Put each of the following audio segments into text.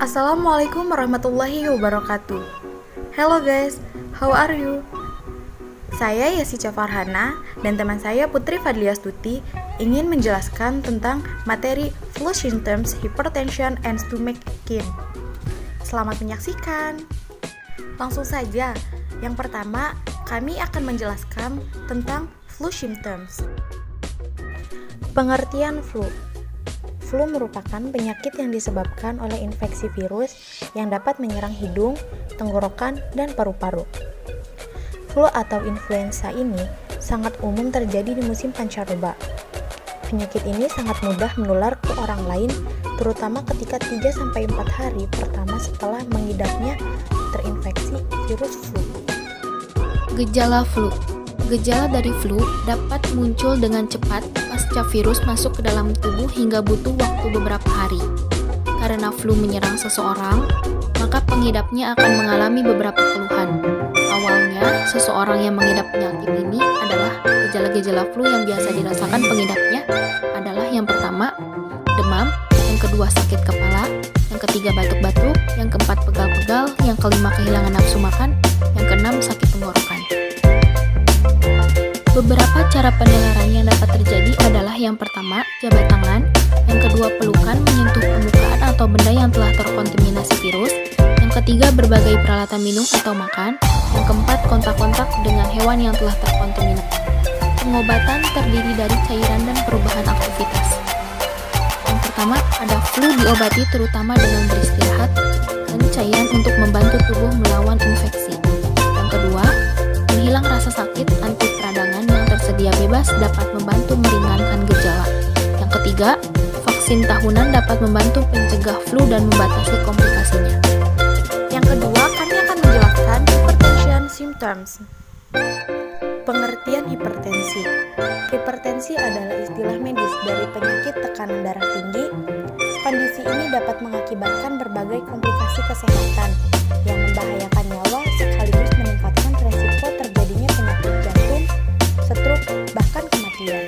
Assalamualaikum warahmatullahi wabarakatuh. Hello guys, how are you? Saya Yasica Farhana dan teman saya Putri Fadliastuti ingin menjelaskan tentang materi flu symptoms, hypertension, and stomach ache. Selamat menyaksikan. Langsung saja, yang pertama kami akan menjelaskan tentang flu symptoms. Pengertian flu. Flu merupakan penyakit yang disebabkan oleh infeksi virus yang dapat menyerang hidung, tenggorokan, dan paru-paru. Flu atau influenza ini sangat umum terjadi di musim pancaroba. Penyakit ini sangat mudah menular ke orang lain, terutama ketika 3-4 hari pertama setelah mengidapnya terinfeksi virus flu. Gejala flu. Gejala dari flu dapat muncul dengan cepat pasca virus masuk ke dalam tubuh hingga butuh waktu beberapa hari. Karena flu menyerang seseorang, maka pengidapnya akan mengalami beberapa keluhan. Awalnya, seseorang yang mengidap penyakit ini adalah gejala-gejala flu yang biasa dirasakan pengidapnya adalah yang pertama, demam, yang kedua sakit kepala, yang ketiga batuk-batuk, yang keempat pegal-pegal, yang kelima kehilangan nafsu makan, yang keenam sakit tenggorokan. Beberapa cara penularan yang dapat terjadi adalah yang pertama, jabat tangan, yang kedua, pelukan menyentuh permukaan atau benda yang telah terkontaminasi virus, yang ketiga, berbagai peralatan minum atau makan, yang keempat, kontak-kontak dengan hewan yang telah terkontaminasi. Pengobatan terdiri dari cairan dan perubahan aktivitas. Yang pertama, ada flu diobati terutama dengan beristirahat dan cairan untuk membantu tubuh melawan infeksi. Yang kedua, menghilang rasa sakit, anti peradangan yang tersedia bebas dapat membantu meringankan gejala. Yang ketiga, vaksin tahunan dapat membantu pencegah flu dan membatasi komplikasinya. Yang kedua, kami akan menjelaskan hypertension symptoms. Pengertian hipertensi. Hipertensi adalah istilah medis dari penyakit tekanan darah tinggi. Kondisi ini dapat mengakibatkan berbagai komplikasi kesehatan yang membahayakan nyawa sekaligus meningkatkan resiko terjadinya penyakit jantung, stroke, bahkan kematian.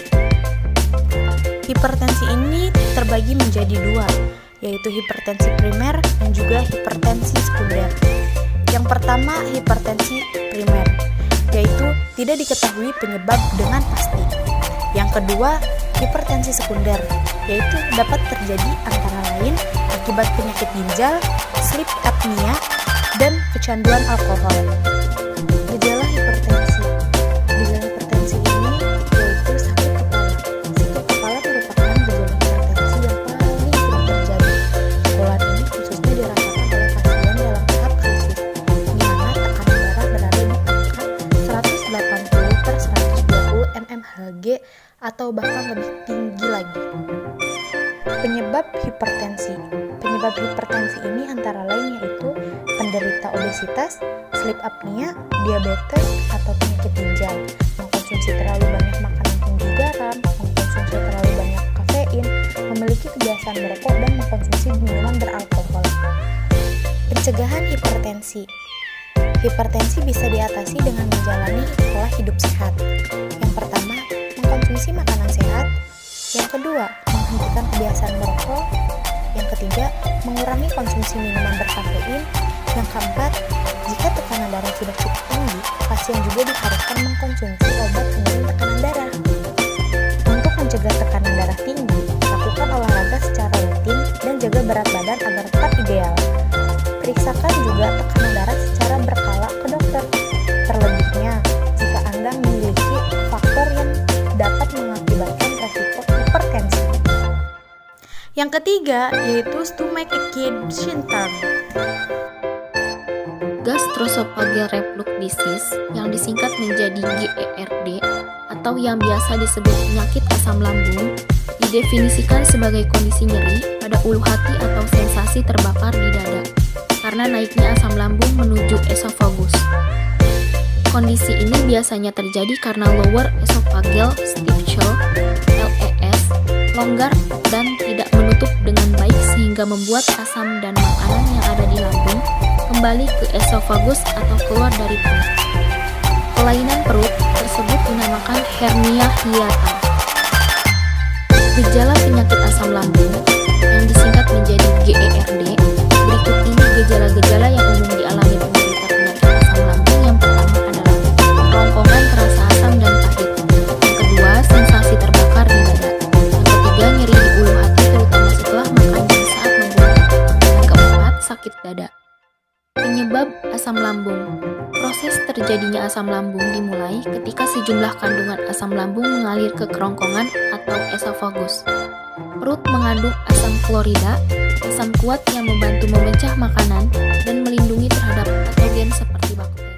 Hipertensi ini terbagi menjadi dua, yaitu hipertensi primer dan juga hipertensi sekunder. Yang pertama, hipertensi primer, yaitu tidak diketahui penyebab dengan pasti. Yang kedua, hipertensi sekunder, yaitu dapat terjadi antara lain akibat penyakit ginjal, sleep apnea, dan kecanduan alkohol. Gejala hipertensi. Gejala hipertensi ini yaitu sakit kepala. Sakit kepala merupakan gejala hipertensi yang paling sering terjadi. Keluhan ini khususnya dirasakan oleh pasien dalam tahap krisis, di mana tekanan darah berada di angka 180/120 mmHg atau bahkan lebih tinggi lagi. Penyebab hipertensi. Penyebab hipertensi ini antara lain yaitu penderita obesitas, sleep apnea, diabetes atau penyakit ginjal, mengkonsumsi terlalu banyak makanan tinggi garam, mengkonsumsi terlalu banyak kafein, memiliki kebiasaan merokok dan mengkonsumsi minuman beralkohol. Pencegahan hipertensi. Hipertensi bisa diatasi dengan menjalani pola hidup sehat. Yang pertama, mengkonsumsi makanan sehat. Yang kedua, menghentikan kebiasaan merokok. Yang ketiga, mengurangi konsumsi minuman berkafein. Yang keempat, jika tekanan darah sudah cukup tinggi, pasien juga diharuskan mengkonsumsi obat penurun tekanan darah. Untuk mencegah tekanan darah tinggi, lakukan olahraga secara rutin dan jaga berat badan agar tetap ideal. Periksakan juga tekanan darah secara berkala ke dokter. Terlebihnya, jika Anda memiliki faktor yang dapat mengakibatkan resiko hipertensi. Yang ketiga, yaitu stomach ache symptom. Gastroesophageal reflux disease yang disingkat menjadi GERD atau yang biasa disebut penyakit asam lambung didefinisikan sebagai kondisi nyeri pada ulu hati atau sensasi terbakar di dada karena naiknya asam lambung menuju esofagus. Kondisi ini biasanya terjadi karena lower esophageal stricture (LES) longgar dan tidak menutup dengan baik sehingga membuat asam dan makanan yang ada di lambung kembali ke esofagus atau keluar dari perut. Kelainan perut tersebut dinamakan hernia hiatal. Gejala penyakit asam lambung yang disingkat menjadi GERD berikut asam lambung. Proses terjadinya asam lambung dimulai ketika sejumlah kandungan asam lambung mengalir ke kerongkongan atau esofagus. Perut mengandung asam klorida, asam kuat yang membantu memecah makanan dan melindungi terhadap patogen seperti bakteri.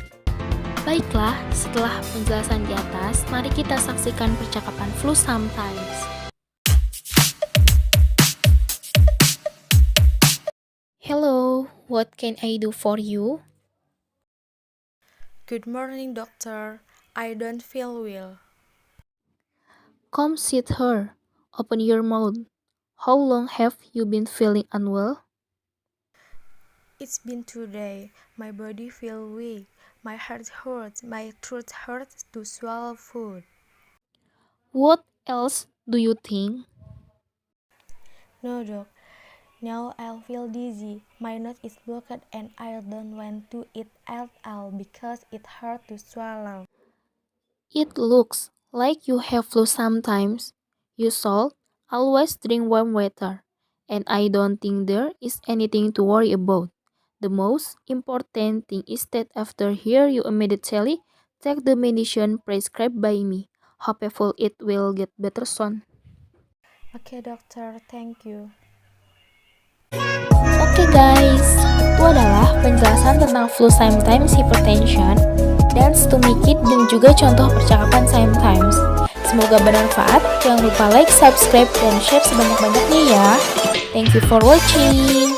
Baiklah, setelah penjelasan di atas, mari kita saksikan percakapan Flu Sometimes. Hello, what can I do for you? Good morning, doctor. I don't feel well. Come sit here. Open your mouth. How long have you been feeling unwell? It's been 2 days. My body feels weak. My heart hurts. My throat hurts to swallow food. What else do you think? No, doc. Now I feel dizzy. My nose is blocked and I don't want to eat at all because it hurts to swallow. It looks like you have flu sometimes. You should always drink warm water. And I don't think there is anything to worry about. The most important thing is that after here you immediately take the medicine prescribed by me. Hopefully it will get better soon. Okay, doctor. Thank you. Oke guys, itu adalah penjelasan tentang flu sometimes, hypertension, dan stomachit, dan juga contoh percakapan sometimes. Semoga bermanfaat. Jangan lupa like, subscribe, dan share sebanyak-banyaknya ya. Thank you for watching.